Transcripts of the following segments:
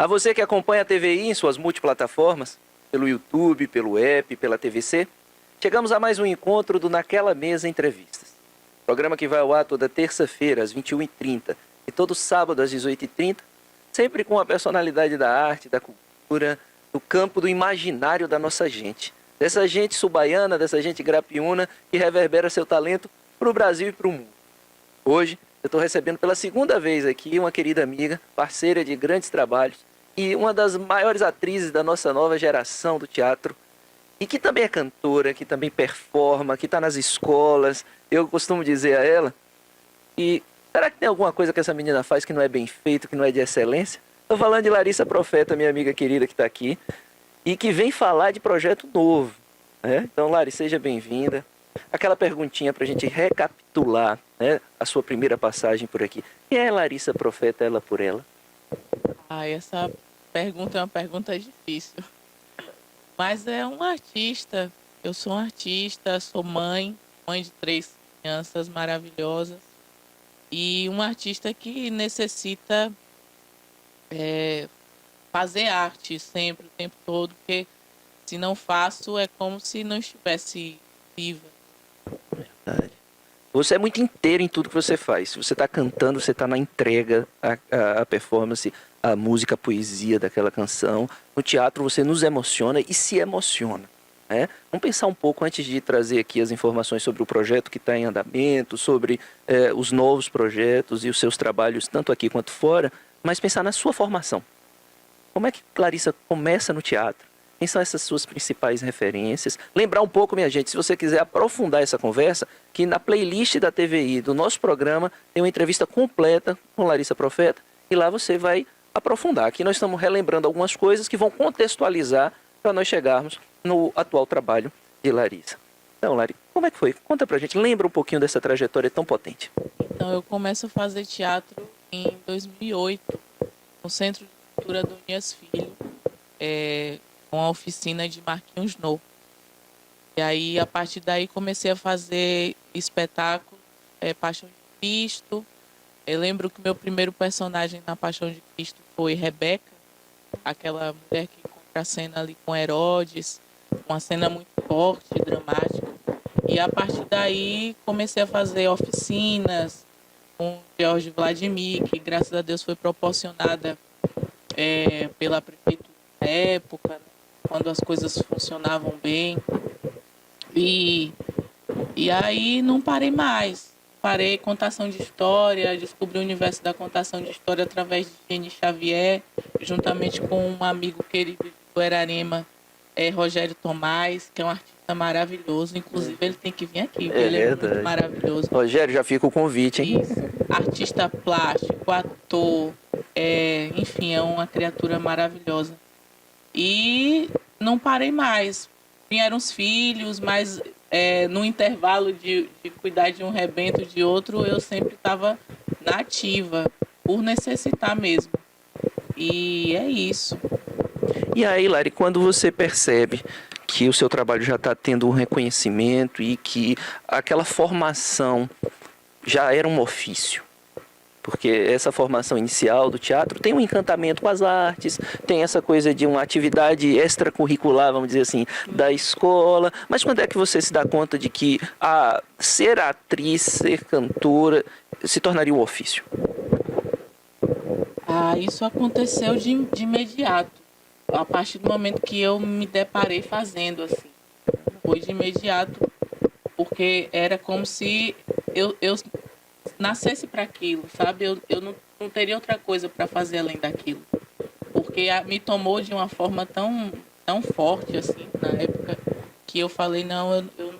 A você que acompanha a TVI em suas multiplataformas, pelo YouTube, pelo app, pela TVC, chegamos a mais um encontro do Naquela Mesa Entrevistas. Programa que vai ao ar toda terça-feira, às 21h30 e todo sábado, às 18h30, sempre com a personalidade da arte, da cultura, do campo do imaginário da nossa gente. Dessa gente subaiana, dessa gente grapiúna, que reverbera seu talento para o Brasil e para o mundo. Hoje, eu estou recebendo pela segunda vez aqui uma querida amiga, parceira de grandes trabalhos e uma das maiores atrizes da nossa nova geração do teatro, e que também é cantora, que também performa, que está nas escolas. Eu costumo dizer a ela, e será que tem alguma coisa que essa menina faz que não é bem feito, que não é de excelência? Estou falando de Larissa Profeta, minha amiga querida que está aqui, e que vem falar de projeto novo, né? Então, Lari, seja bem-vinda. Aquela perguntinha para a gente recapitular, né, a sua primeira passagem por aqui. Quem é Larissa Profeta, ela por ela? Essa pergunta é uma pergunta difícil. Mas é um artista. Eu sou um artista, sou mãe de 3 crianças maravilhosas. E um artista que necessita fazer arte sempre, o tempo todo, porque se não faço é como se não estivesse viva. Verdade. Você é muito inteiro em tudo que você faz. Se você está cantando, você está na entrega, a performance, a música, a poesia daquela canção. No teatro você nos emociona e se emociona, né? Vamos pensar um pouco antes de trazer aqui as informações sobre o projeto que está em andamento, sobre os novos projetos e os seus trabalhos, tanto aqui quanto fora, mas pensar na sua formação. Como é que Clarissa começa no teatro? Quem são essas suas principais referências? Lembrar um pouco, minha gente, se você quiser aprofundar essa conversa, que na playlist da TVI do nosso programa tem uma entrevista completa com Larissa Profeta e lá você vai aprofundar. Aqui nós estamos relembrando algumas coisas que vão contextualizar para nós chegarmos no atual trabalho de Larissa. Então, Lari, como é que foi? Conta pra gente, lembra um pouquinho dessa trajetória tão potente. Então, eu começo a fazer teatro em 2008, no Centro de Cultura do Unias Filho, com a oficina de Marquinhos Novo. E aí, a partir daí, comecei a fazer espetáculo, Paixão de Cristo. Eu lembro que o meu primeiro personagem na Paixão de Cristo foi Rebeca, aquela mulher que encontra a cena ali com Herodes, uma cena muito forte, dramática. E a partir daí, comecei a fazer oficinas com George Vladimir, que graças a Deus foi proporcionada pela prefeitura na época, né, quando as coisas funcionavam bem. E aí não parei mais. Parei contação de história, descobri o universo da contação de história através de Geni Xavier, juntamente com um amigo querido de Guararema, Rogério Tomás, que é um artista maravilhoso. Inclusive, ele tem que vir aqui, porque ele é muito maravilhoso. Rogério, já fica o convite, hein? Isso. Artista plástico, ator, enfim, é uma criatura maravilhosa. E não parei mais. Vieram os filhos, mas no intervalo de cuidar de um rebento de outro, eu sempre estava na ativa, por necessitar mesmo. E é isso. E aí, Lari, quando você percebe que o seu trabalho já está tendo um reconhecimento e que aquela formação já era um ofício, porque essa formação inicial do teatro tem um encantamento com as artes, tem essa coisa de uma atividade extracurricular, vamos dizer assim, da escola. Mas quando é que você se dá conta de que ser atriz, ser cantora, se tornaria um ofício? Isso aconteceu de imediato. A partir do momento que eu me deparei fazendo, assim. Foi de imediato, porque era como se eu nascesse para aquilo, sabe? Eu não teria outra coisa para fazer além daquilo. Porque me tomou de uma forma tão forte, assim, na época, que eu falei, não, eu não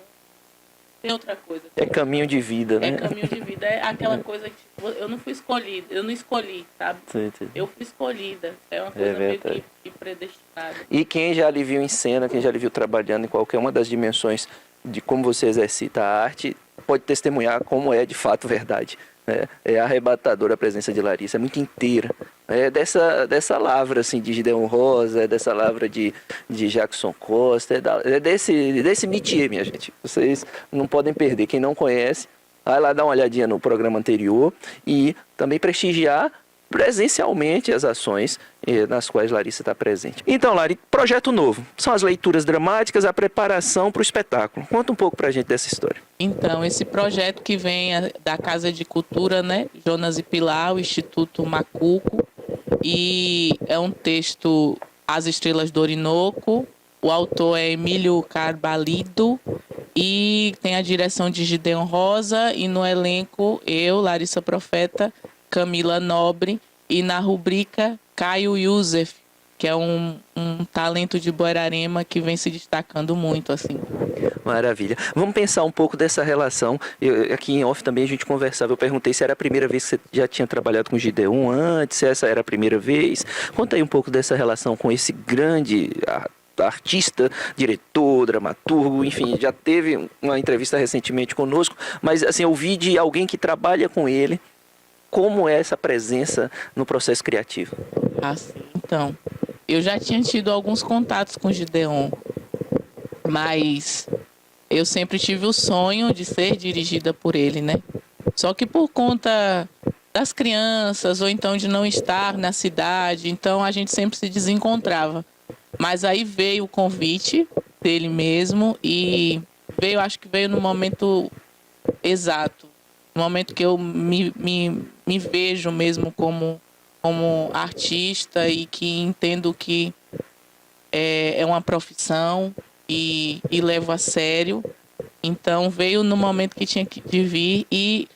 tenho outra coisa. É caminho de vida, né? É caminho de vida, é aquela coisa que eu não fui escolhida, eu não escolhi, sabe? Sim. Eu fui escolhida, é uma coisa meio que predestinada. E quem já lhe viu em cena, quem já lhe viu trabalhando em qualquer uma das dimensões de como você exercita a arte, pode testemunhar como é de fato verdade. É arrebatadora a presença de Larissa, é muito inteira. É dessa lavra assim, de Gideon Rosa, é dessa lavra de Jackson Costa, é desse métier, minha gente. Vocês não podem perder. Quem não conhece, vai lá dar uma olhadinha no programa anterior e também prestigiar presencialmente as ações nas quais Larissa está presente. Então, Lari, projeto novo. São as leituras dramáticas, a preparação para o espetáculo. Conta um pouco para a gente dessa história. Então, esse projeto que vem da Casa de Cultura, né? Jonas e Pilar, o Instituto Macuco, e é um texto As Estrelas do Orinoco. O autor é Emílio Carbalido e tem a direção de Gideon Rosa, e no elenco eu, Larissa Profeta, Camila Nobre, e na rubrica Caio Youssef, que é um talento de Buerarema que vem se destacando muito, assim. Maravilha. Vamos pensar um pouco dessa relação. Aqui em off também a gente conversava, eu perguntei se era a primeira vez que você já tinha trabalhado com Gideon antes, se essa era a primeira vez. Conta aí um pouco dessa relação com esse grande artista, diretor, dramaturgo, enfim, já teve uma entrevista recentemente conosco, mas assim, eu ouvi de alguém que trabalha com ele, como é essa presença no processo criativo. Então, eu já tinha tido alguns contatos com Gideon, mas eu sempre tive o sonho de ser dirigida por ele, né? Só que por conta das crianças, ou então de não estar na cidade, então a gente sempre se desencontrava. Mas aí veio o convite dele mesmo e acho que veio no momento exato, no momento que eu me vejo mesmo como artista e que entendo que é uma profissão e levo a sério. Então veio no momento que tinha de vir, e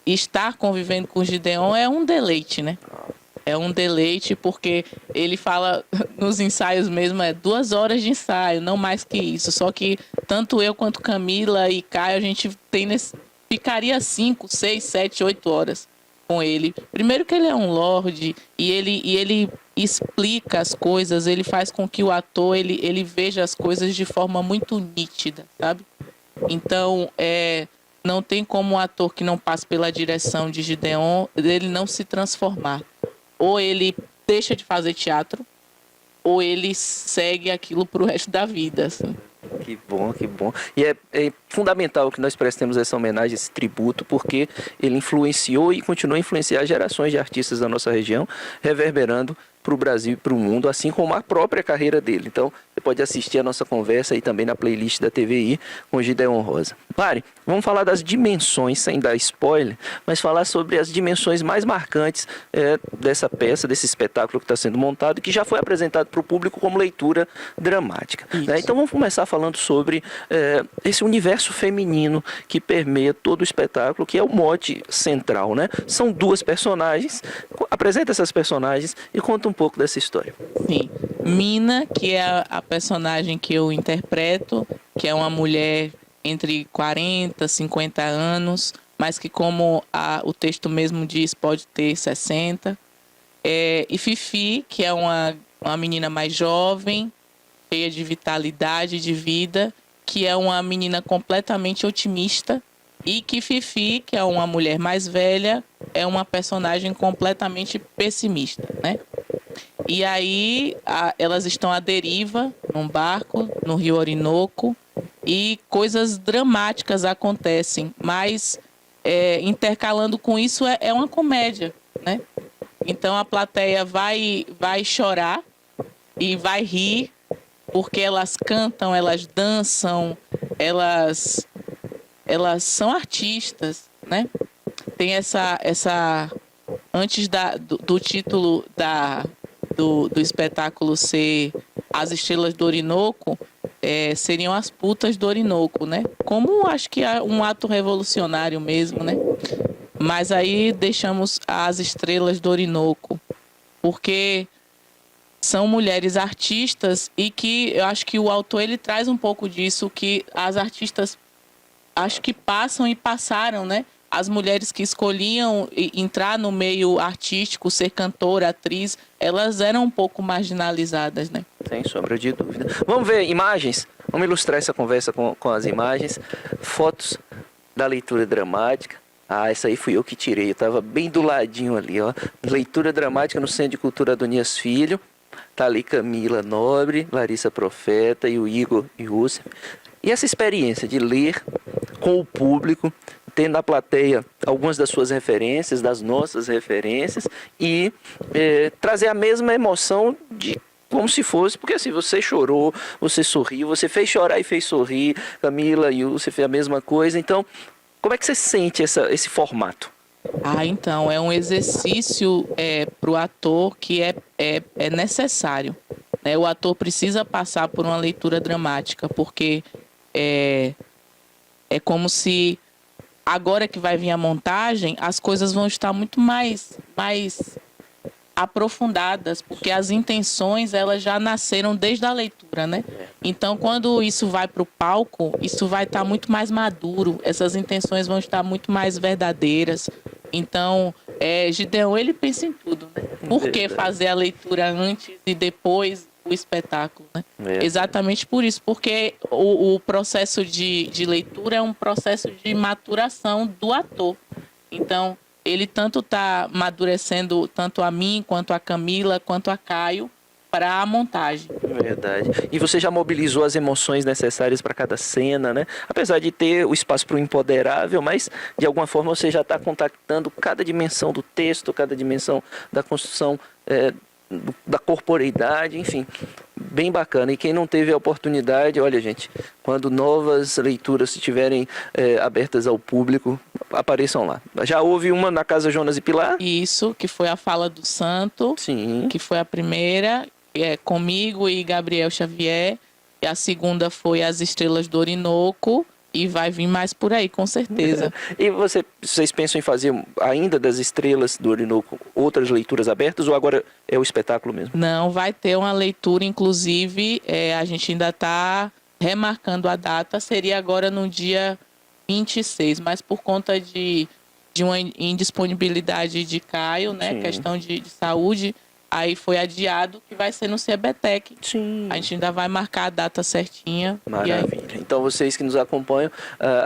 estar convivendo com o Gideon é um deleite, né? É um deleite porque ele fala nos ensaios mesmo, 2 horas de ensaio, não mais que isso. Só que tanto eu quanto Camila e Caio, a gente ficaria 5, 6, 7, 8 horas com ele. Primeiro que ele é um lorde e ele explica as coisas, ele faz com que o ator ele veja as coisas de forma muito nítida, sabe? Então, não tem como um ator que não passe pela direção de Gideon, ele não se transformar. Ou ele deixa de fazer teatro, ou ele segue aquilo pro resto da vida, assim. Que bom, que bom. E é fundamental que nós prestemos essa homenagem, esse tributo, porque ele influenciou e continua a influenciar gerações de artistas da nossa região, reverberando para o Brasil e para o mundo, assim como a própria carreira dele. Então, você pode assistir a nossa conversa aí também na playlist da TVI com Gideon Rosa. Lari, vamos falar das dimensões, sem dar spoiler, mas falar sobre as dimensões mais marcantes dessa peça, desse espetáculo que está sendo montado e que já foi apresentado para o público como leitura dramática. Né? Então, vamos começar falando sobre esse universo feminino que permeia todo o espetáculo, que é o mote central, né? São 2 personagens, apresenta essas personagens e conta um pouco dessa história. Sim. Mina, que é a personagem que eu interpreto, que é uma mulher entre 40 e 50 anos, mas que, como o texto mesmo diz, pode ter 60. E Fifi, que é uma menina mais jovem, cheia de vitalidade, de vida, que é uma menina completamente otimista, e que Fifi, que é uma mulher mais velha, é uma personagem completamente pessimista, né? E aí elas estão à deriva num barco no Rio Orinoco e coisas dramáticas acontecem, mas intercalando com isso é uma comédia, né? Então a plateia vai chorar e vai rir porque elas cantam, elas dançam, elas são artistas, né? Tem essa antes do título do espetáculo ser As Estrelas do Orinoco, seriam as putas do Orinoco, né? Como acho que é um ato revolucionário mesmo, né? Mas aí deixamos As Estrelas do Orinoco, porque são mulheres artistas e que eu acho que o autor ele traz um pouco disso, que as artistas acho que passam e passaram, né? As mulheres que escolhiam entrar no meio artístico, ser cantora, atriz, elas eram um pouco marginalizadas, né? Sem sombra de dúvida. Vamos ver imagens? Vamos ilustrar essa conversa com as imagens. Fotos da leitura dramática. Essa aí fui eu que tirei. Eu estava bem do ladinho ali, ó. Leitura dramática no Centro de Cultura Adonias Filho. Tá ali Camila Nobre, Larissa Profeta e o Igor Youssef. E essa experiência de ler com o público, ter na plateia algumas das suas referências, das nossas referências, e trazer a mesma emoção de como se fosse, porque assim, você chorou, você sorriu, você fez chorar e fez sorrir, Camila e você fez a mesma coisa. Então, como é que você sente esse formato? Então, é um exercício para o ator que é necessário, né? O ator precisa passar por uma leitura dramática, porque é como se agora que vai vir a montagem, as coisas vão estar muito mais aprofundadas, porque as intenções elas já nasceram desde a leitura, né? Então, quando isso vai para o palco, isso vai estar muito mais maduro, essas intenções vão estar muito mais verdadeiras. Então, Gideon, ele pensa em tudo, né? Por que fazer a leitura antes e depois o espetáculo, né? Exatamente por isso, porque o processo de leitura é um processo de maturação do ator. Então, ele tanto está amadurecendo tanto a mim, quanto a Camila, quanto a Caio, para a montagem. Verdade. E você já mobilizou as emoções necessárias para cada cena, né? Apesar de ter o espaço para o empoderável, mas de alguma forma você já está contactando cada dimensão do texto, cada dimensão da construção da corporeidade, enfim, bem bacana. E quem não teve a oportunidade, olha gente, quando novas leituras estiverem abertas ao público, apareçam lá. Já houve uma na Casa Jonas e Pilar? Isso, que foi a Fala do Santo. Sim. Que foi a primeira, comigo e Gabriel Xavier. E a segunda foi As Estrelas do Orinoco. E vai vir mais por aí, com certeza. E vocês pensam em fazer ainda das Estrelas do Orinoco outras leituras abertas ou agora é o espetáculo mesmo? Não, vai ter uma leitura, inclusive, a gente ainda está remarcando a data, seria agora no dia 26, mas por conta de uma indisponibilidade de Caio, né, Sim. Questão de saúde, aí foi adiado, que vai ser no CBTEC. Sim. A gente ainda vai marcar a data certinha. Maravilha. Então vocês que nos acompanham,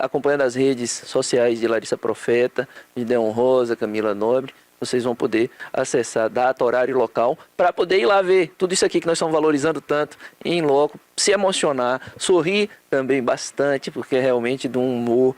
acompanhando as redes sociais de Larissa Profeta, de Deon Rosa, Camila Nobre, vocês vão poder acessar data, horário e local para poder ir lá ver tudo isso aqui que nós estamos valorizando tanto em loco, se emocionar, sorrir também bastante, porque é realmente de um humor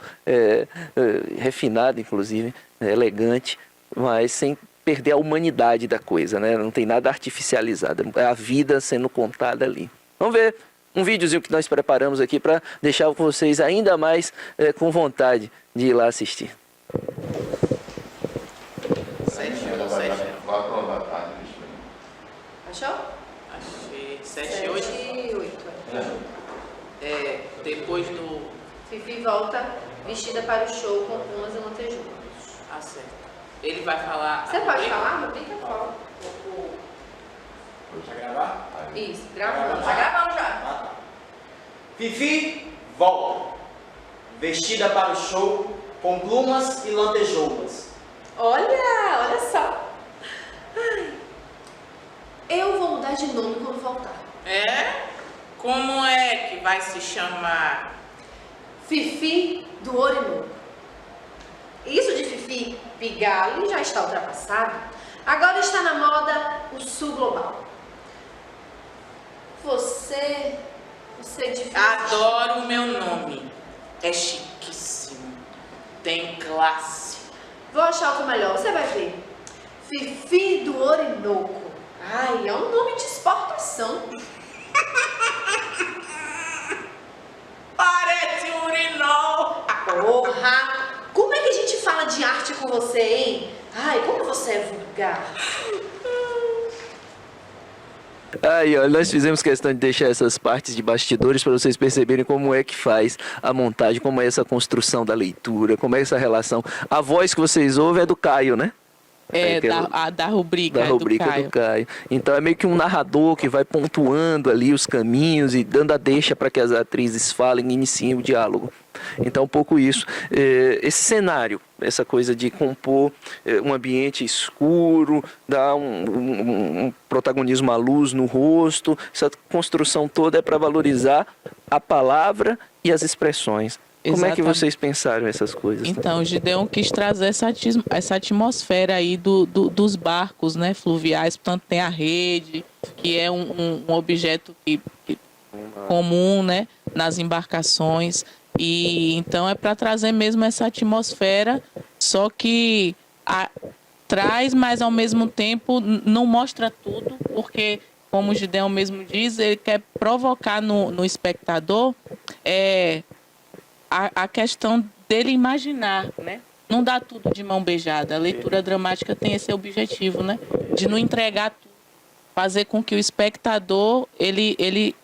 refinado, inclusive, elegante, mas sem perder a humanidade da coisa, né? Não tem nada artificializado, é a vida sendo contada ali. Vamos ver um videozinho que nós preparamos aqui para deixar vocês ainda mais com vontade de ir lá assistir. 7 Achou? Achei 7 e 8. Depois do... Fifi volta vestida para o show com plumas e lantejoulas. Ah, certo. Ele vai falar... Você pode falar? Não fica fala. Já gravar? Isso, gravando. Tá gravando já. Ah, tá. Fifi volta, vestida para o show com plumas e lantejoulas. Olha só. Ai. Eu vou mudar de nome quando voltar. Como é que vai se chamar? Fifi do Orinoco. Isso de Fifi Pigali já está ultrapassado. Agora está na moda o Sul Global. Você de... Adoro o meu nome. É chiquíssimo. Tem classe. Vou achar outro melhor, você vai ver. Fifi do Orinoco. Ai, é um nome de exportação. Parece um urinol. Porra! Como é que a gente fala de arte com você, hein? Ai, como você é vulgar. Aí, ó, nós fizemos questão de deixar essas partes de bastidores para vocês perceberem como é que faz a montagem, como é essa construção da leitura, como é essa relação. A voz que vocês ouvem é do Caio, né? Da rubrica, da rubrica do Caio. Então é meio que um narrador que vai pontuando ali os caminhos e dando a deixa para que as atrizes falem e iniciem o diálogo. Então um pouco isso. Esse cenário, essa coisa de compor um ambiente escuro, dar um protagonismo à luz no rosto, essa construção toda é para valorizar a palavra e as expressões. Como é que vocês pensaram essas coisas? Então, o Gideon quis trazer essa atmosfera aí dos barcos, né, fluviais. Portanto, tem a rede, que é um objeto comum, né, nas embarcações. E então é para trazer mesmo essa atmosfera, só que traz, mas ao mesmo tempo não mostra tudo, porque, como o Gideon mesmo diz, ele quer provocar no espectador a questão dele imaginar, né? Não dá tudo de mão beijada. A leitura dramática tem esse objetivo, né? De não entregar tudo, fazer com que o espectador ele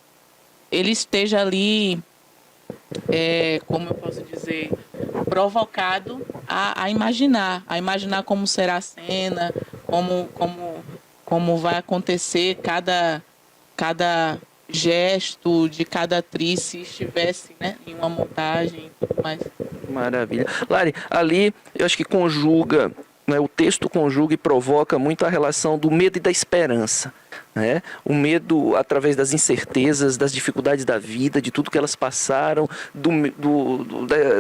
esteja ali, como eu posso dizer, provocado a imaginar como será a cena, como vai acontecer cada gesto de cada atriz se estivesse, né, em uma montagem e tudo mais. Maravilha. Lari, ali eu acho que conjuga, né, o texto conjuga e provoca muito a relação do medo e da esperança. Né? O medo através das incertezas, das dificuldades da vida, de tudo que elas passaram,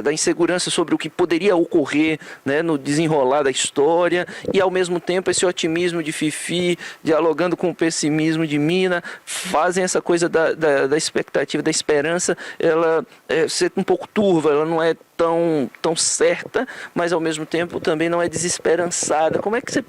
da insegurança sobre o que poderia ocorrer, né, no desenrolar da história, e ao mesmo tempo esse otimismo de Fifi, dialogando com o pessimismo de Mina, fazem essa coisa da expectativa, da esperança, ela ser um pouco turva, ela não é tão certa, mas ao mesmo tempo também não é desesperançada. Como é que você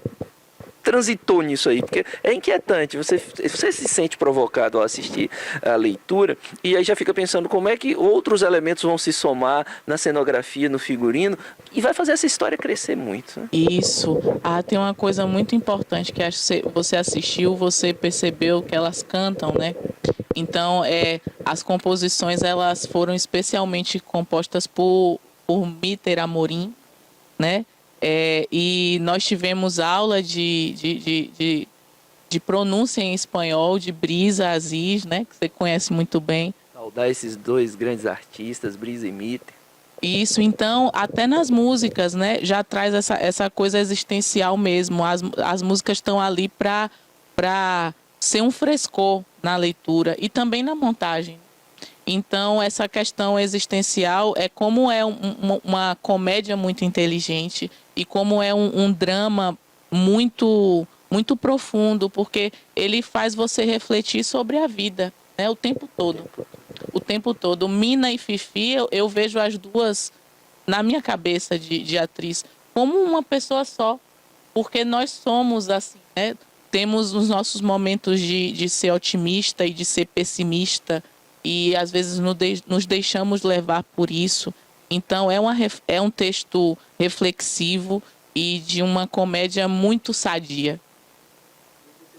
transitou nisso aí? Porque é inquietante, você se sente provocado ao assistir a leitura, e aí já fica pensando como é que outros elementos vão se somar na cenografia, no figurino, e vai fazer essa história crescer muito. Né? Isso. Tem uma coisa muito importante que acho que você assistiu, você percebeu que elas cantam, né? Então, as composições, elas foram especialmente compostas por Míter Amorim, né? E nós tivemos aula de pronúncia em espanhol de Brisa Aziz, né, que você conhece muito bem. Saudar esses dois grandes artistas, Brisa e Míter. Isso, então, até nas músicas, né, já traz essa coisa existencial mesmo. As músicas estão ali para ser um frescor na leitura e também na montagem. Então, essa questão existencial como é uma comédia muito inteligente e como é um drama muito, muito profundo, porque ele faz você refletir sobre a vida, né, o tempo todo. O tempo todo. Mina e Fifi, eu vejo as duas, na minha cabeça de atriz, como uma pessoa só, porque nós somos assim, né? Temos os nossos momentos de ser otimista e de ser pessimista, e às vezes nos deixamos levar por isso. Então é um texto reflexivo e de uma comédia muito sadia.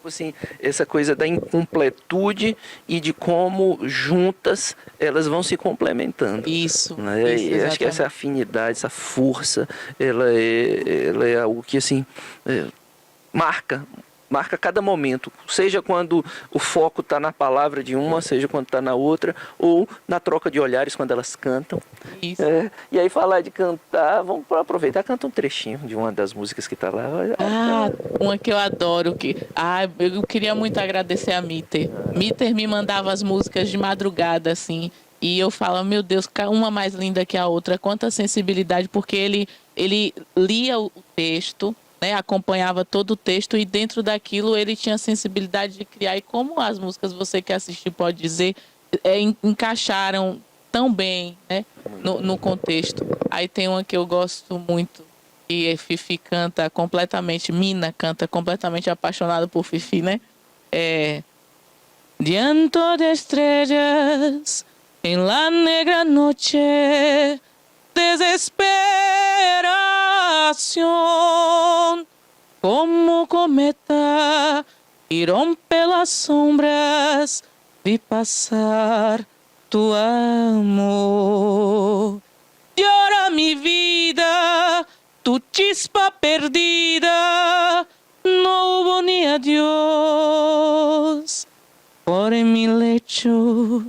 Assim, essa coisa da incompletude e de como juntas elas vão se complementando. Isso. Né? Isso, e acho que essa afinidade, essa força, ela é algo que assim marca cada momento, seja quando o foco está na palavra de uma, seja quando está na outra, ou na troca de olhares quando elas cantam. Isso. E aí falar de cantar, vamos aproveitar, canta um trechinho de uma das músicas que está lá. Uma que eu adoro, eu queria muito agradecer a Míter. Míter me mandava as músicas de madrugada, assim, e eu falo, meu Deus, uma mais linda que a outra, quanta sensibilidade, porque ele lia o texto, né, acompanhava todo o texto, e dentro daquilo ele tinha a sensibilidade de criar. E como as músicas, você que assistiu pode dizer, encaixaram tão bem, né, no contexto. Aí tem uma que eu gosto muito, e Fifi canta completamente, Mina canta completamente apaixonada por Fifi, né? Diante de estrellas en la negra noche, desesperación, como cometa y rompe las sombras, vi pasar tu amor. Llora mi vida, tu chispa perdida, no hubo ni adiós. Por mi lecho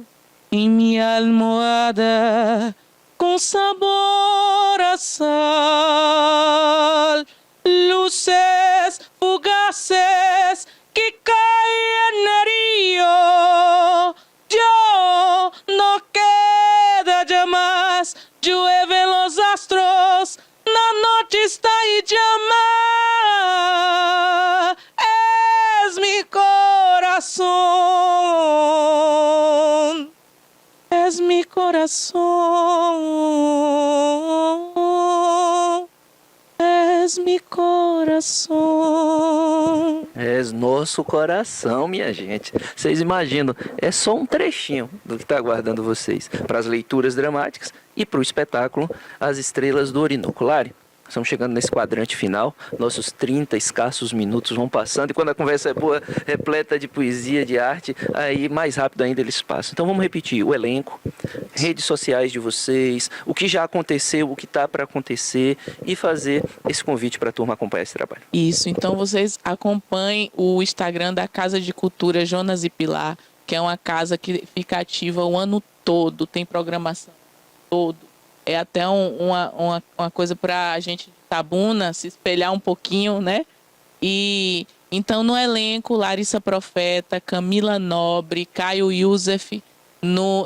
y mi almohada, con sabor a sal, luces fugaces que caen en el río. Yo no queda ya más, llueven los astros, la noche está y llama. Es mi corazón, es mi corazón. és-me coração. És nosso coração, minha gente. Vocês imaginam, é só um trechinho do que está aguardando vocês para as leituras dramáticas e para o espetáculo As Estrelas do Orinoco. Lari, estamos chegando nesse quadrante final, nossos 30 escassos minutos vão passando e quando a conversa é boa, repleta de poesia, de arte, aí mais rápido ainda eles passam. Então vamos repetir o elenco, redes sociais de vocês, o que já aconteceu, o que está para acontecer e fazer esse convite para a turma acompanhar esse trabalho. Isso, então vocês acompanhem o Instagram da Casa de Cultura Jonas e Pilar, que é uma casa que fica ativa o ano todo, tem programação todo. É até uma coisa para a gente de Itabuna se espelhar um pouquinho, né? E então no elenco, Larissa Profeta, Camila Nobre, Caio Youssef,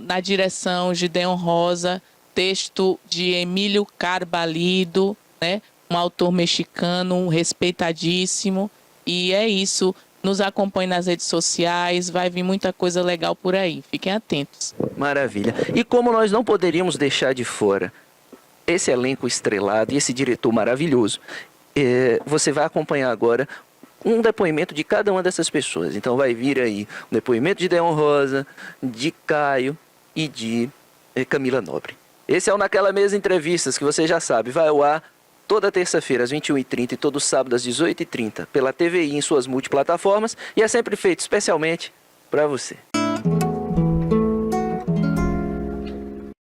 na direção Gideon Rosa, texto de Emílio Carbalido, né? Um autor mexicano respeitadíssimo. E é isso. Nos acompanhe nas redes sociais, vai vir muita coisa legal por aí. Fiquem atentos. Maravilha. E como nós não poderíamos deixar de fora esse elenco estrelado e esse diretor maravilhoso, você vai acompanhar agora um depoimento de cada uma dessas pessoas. Então vai vir aí um depoimento de Deon Rosa, de Caio e de Camila Nobre. Esse é o Naquela Mesa Entrevistas, que você já sabe, vai ao ar toda terça-feira às 21h30 e todo sábado às 18h30 pela TVI em suas multiplataformas e é sempre feito especialmente para você.